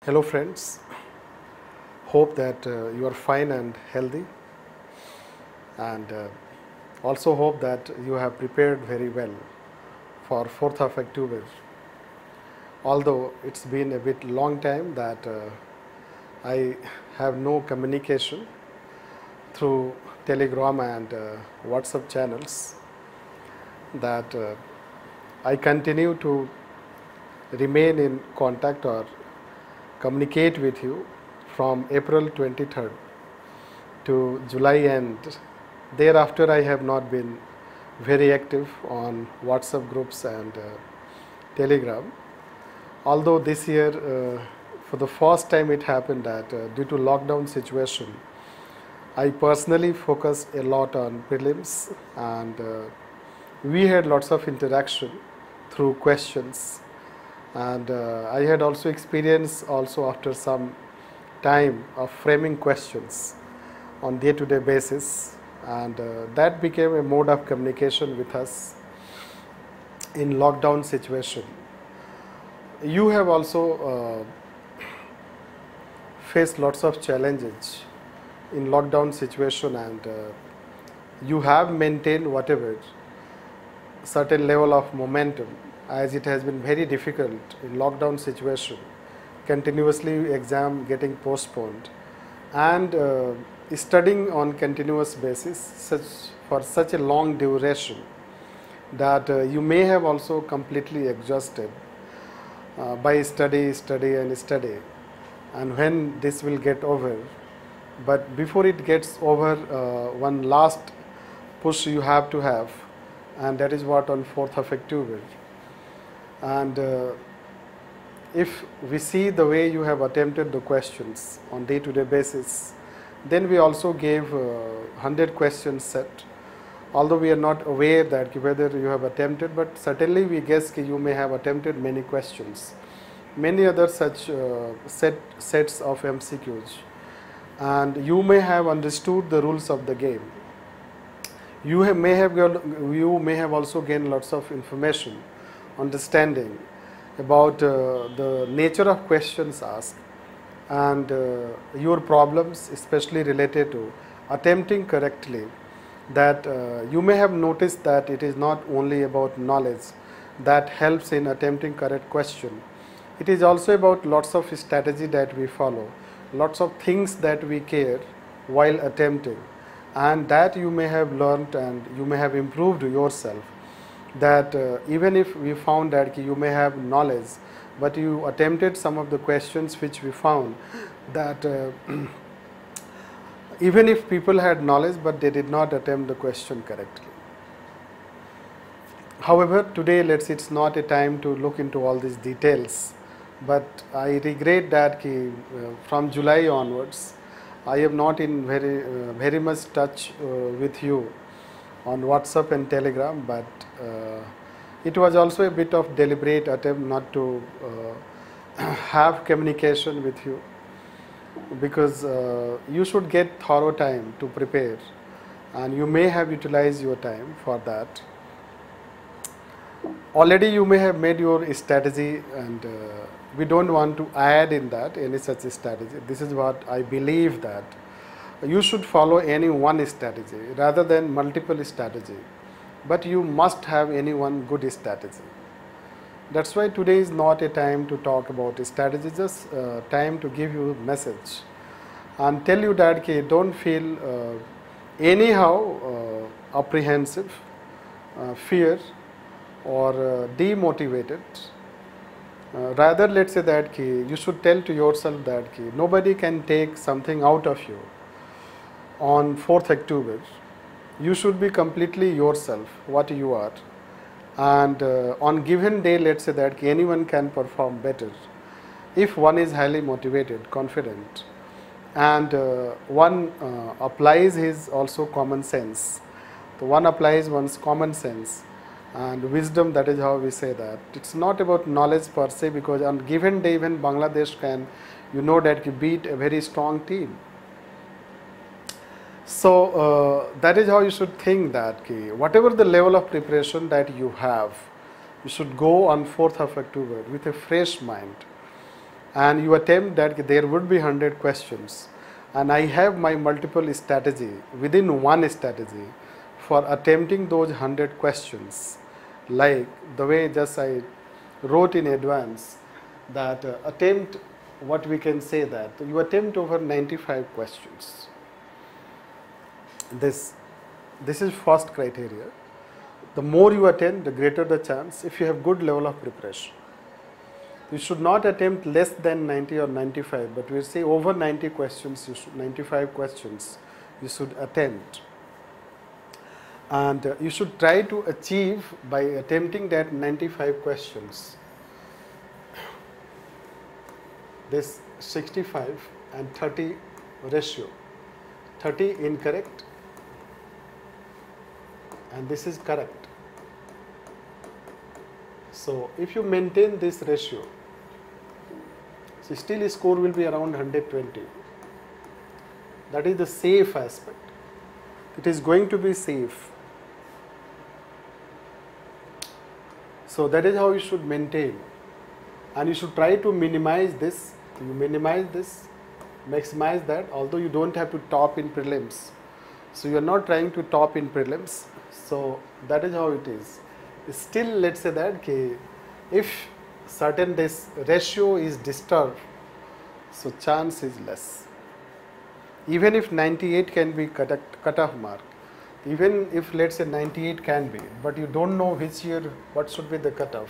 Hello friends, hope that you are fine and healthy, and also hope that you have prepared very well for 4th of October. Although it's been a bit long time that I have no communication through Telegram and WhatsApp channels, that I continue to remain in contact or communicate with you from April 23rd to July end. Thereafter, I have not been very active on WhatsApp groups and Telegram. Although this year, for the first time, it happened that due to lockdown situation, I personally focused a lot on prelims, and we had lots of interaction through questions, and I had also experienced also after some time of framing questions on day-to-day basis, and that became a mode of communication with us in lockdown situation. You have also faced lots of challenges in lockdown situation, and you have maintained whatever certain level of momentum, as it has been very difficult in lockdown situation, continuously exam getting postponed, and studying on continuous basis for such a long duration that you may have also completely exhausted by study, and when this will get over. But before it gets over, one last push you have to have, and that is what on 4th of October. And if we see the way you have attempted the questions on day-to-day basis, then we also gave 100 questions set. Although we are not aware that whether you have attempted, but certainly we guess that you may have attempted many questions, many other such sets of MCQs, and you may have understood the rules of the game. You may have also gained lots of information, understanding about the nature of questions asked, and your problems, especially related to attempting correctly, that you may have noticed that it is not only about knowledge that helps in attempting correct question. It is also about lots of strategy that we follow, lots of things that we care while attempting, and that you may have learned and you may have improved yourself. That even if we found that you may have knowledge, but you attempted some of the questions which we found that even if people had knowledge, but they did not attempt the question correctly. However, today it's not a time to look into all these details, but I regret that from July onwards, I am not in very much touch with you on WhatsApp and Telegram, but it was also a bit of deliberate attempt not to have communication with you, because you should get thorough time to prepare, and you may have utilized your time for that. Already you may have made your strategy, and we don't want to add in that any such strategy. This is what I believe, that you should follow any one strategy rather than multiple strategy, but you must have any one good strategy. That's why today is not a time to talk about strategy, just time to give you a message and tell you that don't feel anyhow apprehensive, fear or demotivated. Rather, let's say that you should tell to yourself that nobody can take something out of you on 4th October. You should be completely yourself, what you are, and on given day, let's say that anyone can perform better if one is highly motivated, confident, and one applies his also common sense. So one applies one's common sense and wisdom. That is how we say that it's not about knowledge per se, because on given day even Bangladesh can, that beat a very strong team. So that is how you should think, that whatever the level of preparation that you have, you should go on 4th of October with a fresh mind, and you attempt that there would be 100 questions, and I have my multiple strategy within one strategy for attempting those 100 questions, like the way just I wrote in advance that attempt, what we can say that you attempt over 95 questions. This is first criteria. The more you attempt, the greater the chance if you have good level of preparation. You should not attempt less than 90 or 95, but we say over 90 questions, 95 questions you should attempt. And you should try to achieve by attempting that 95 questions this 65 and 30 ratio. 30 incorrect and this is correct. So if you maintain this ratio, so still score will be around 120. That is the safe aspect. It is going to be safe. So that is how you should maintain, and you should try to minimize this. You minimize this, maximize that, although you don't have to top in prelims. So you are not trying to top in prelims. So that is how it is. Still, let's say that if certain this ratio is disturbed, so chance is less. Even if 98 can be cutoff mark, even if let's say 98 can be, but you don't know which year what should be the cutoff.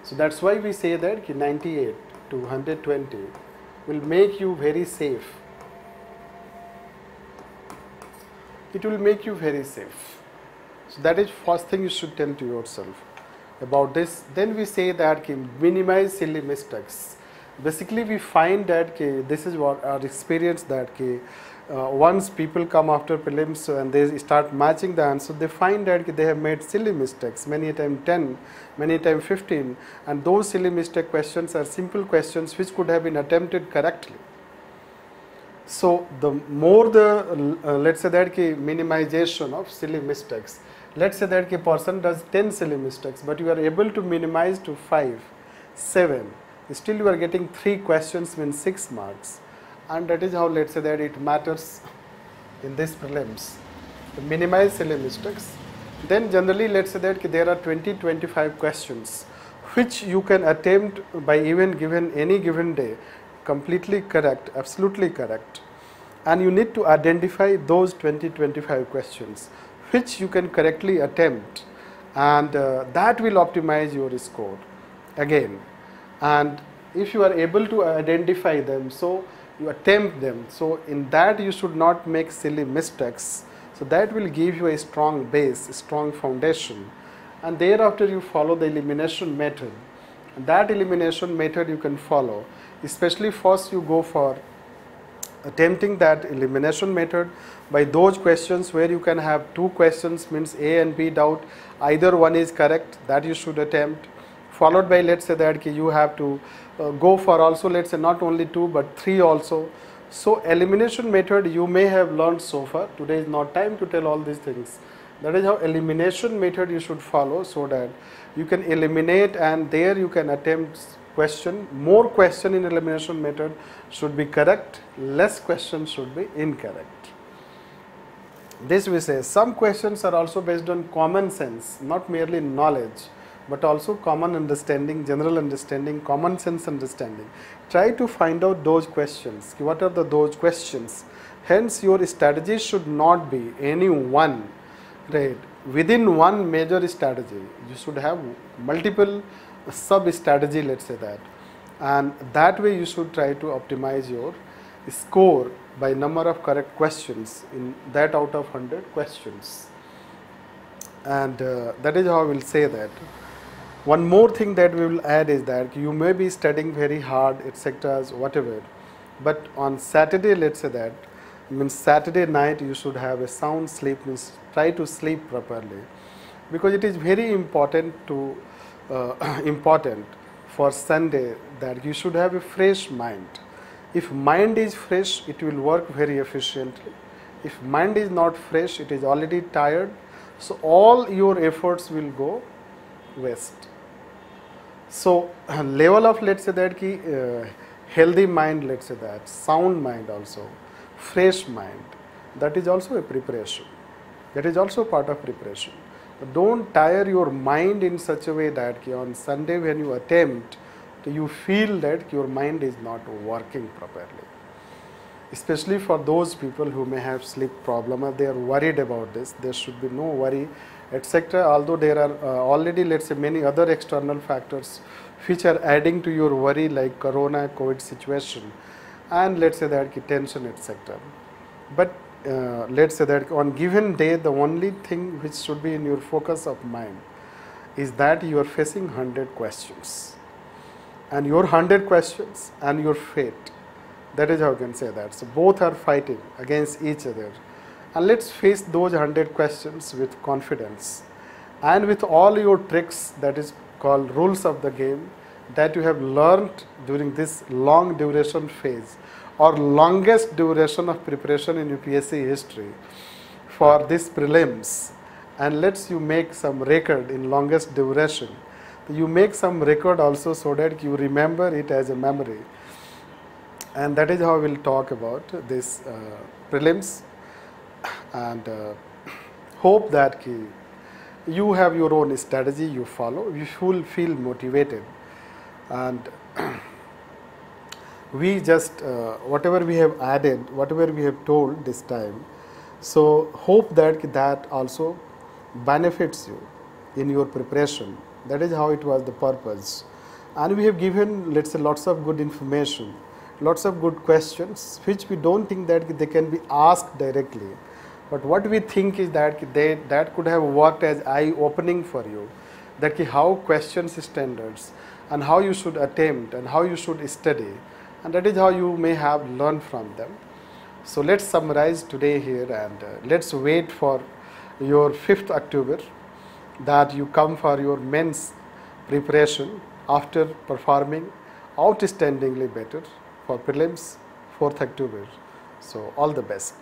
So that's why we say that 98 to 120 will make you very safe. It will make you very safe. So that is first thing you should tell to yourself about this. Then we say that minimize silly mistakes. Basically we find that this is what our experience, that once people come after prelims and they start matching the answer, they find that they have made silly mistakes, many a time 10, many a time 15, and those silly mistake questions are simple questions which could have been attempted correctly. So the more the let's say that minimization of silly mistakes, let's say that a person does 10 silly mistakes, but you are able to minimize to 5, 7, still you are getting 3 questions, means 6 marks, and that is how let's say that it matters in this prelims, to minimize silly mistakes. Then generally let's say that there are 20-25 questions which you can attempt by even given any given day, completely correct, absolutely correct, and you need to identify those 20-25 questions which you can correctly attempt, and that will optimize your score again. And if you are able to identify them, so you attempt them, so in that you should not make silly mistakes. So that will give you a strong base, a strong foundation, and thereafter you follow the elimination method. And that elimination method you can follow, especially first you go for attempting that elimination method by those questions where you can have 2 questions, means A and B doubt, either one is correct, that you should attempt, followed by let's say that you have to go for also let's say not only 2 but 3 also. So elimination method you may have learned so far, today is not time to tell all these things. That is how elimination method you should follow, so that you can eliminate and there you can attempt question. More question in elimination method should be correct, less questions should be incorrect. This we say. Some questions are also based on common sense, not merely knowledge, but also common understanding, general understanding, common sense understanding. Try to find out those questions. What are those questions? Hence your strategy should not be any one, right? Within one major strategy, you should have multiple sub strategy, let's say that, and that way you should try to optimize your score by number of correct questions in that out of 100 questions. And that is how I will say that. One more thing that we will add is that you may be studying very hard, etc., whatever, but on Saturday, let's say that, means Saturday night you should have a sound sleep, means try to sleep properly, because it is very important to important for Sunday that you should have a fresh mind. If mind is fresh, it will work very efficiently. If mind is not fresh, it is already tired, so all your efforts will go waste. So level of let's say that healthy mind, let's say that, sound mind also, fresh mind, that is also a preparation. That is also part of preparation. But don't tire your mind in such a way that on Sunday when you attempt, you feel that your mind is not working properly. Especially for those people who may have sleep problem or they are worried about this, there should be no worry, etc. Although there are already, let's say, many other external factors which are adding to your worry, like corona, COVID situation, and let's say that tension, etc. But let's say that on given day, the only thing which should be in your focus of mind is that you are facing 100 questions, and your 100 questions and your fate. That is how I can say that. So both are fighting against each other. And let's face those 100 questions with confidence and with all your tricks, that is called rules of the game, that you have learned during this long duration phase or longest duration of preparation in UPSC history for this prelims. And let's you make some record in longest duration. You make some record also so that you remember it as a memory. And that is how we'll talk about this prelims, and hope that you have your own strategy you follow, you will feel motivated, and we just whatever we have added, whatever we have told this time, so hope that that also benefits you in your preparation. That is how it was the purpose, and we have given, let's say, lots of good information, lots of good questions which we don't think that they can be asked directly, but what we think is that that could have worked as eye-opening for you, that how questions standards and how you should attempt and how you should study, and that is how you may have learned from them. So let's summarize today here, and let's wait for your 5th October that you come for your men's preparation after performing outstandingly better for prelims 4th October. So all the best.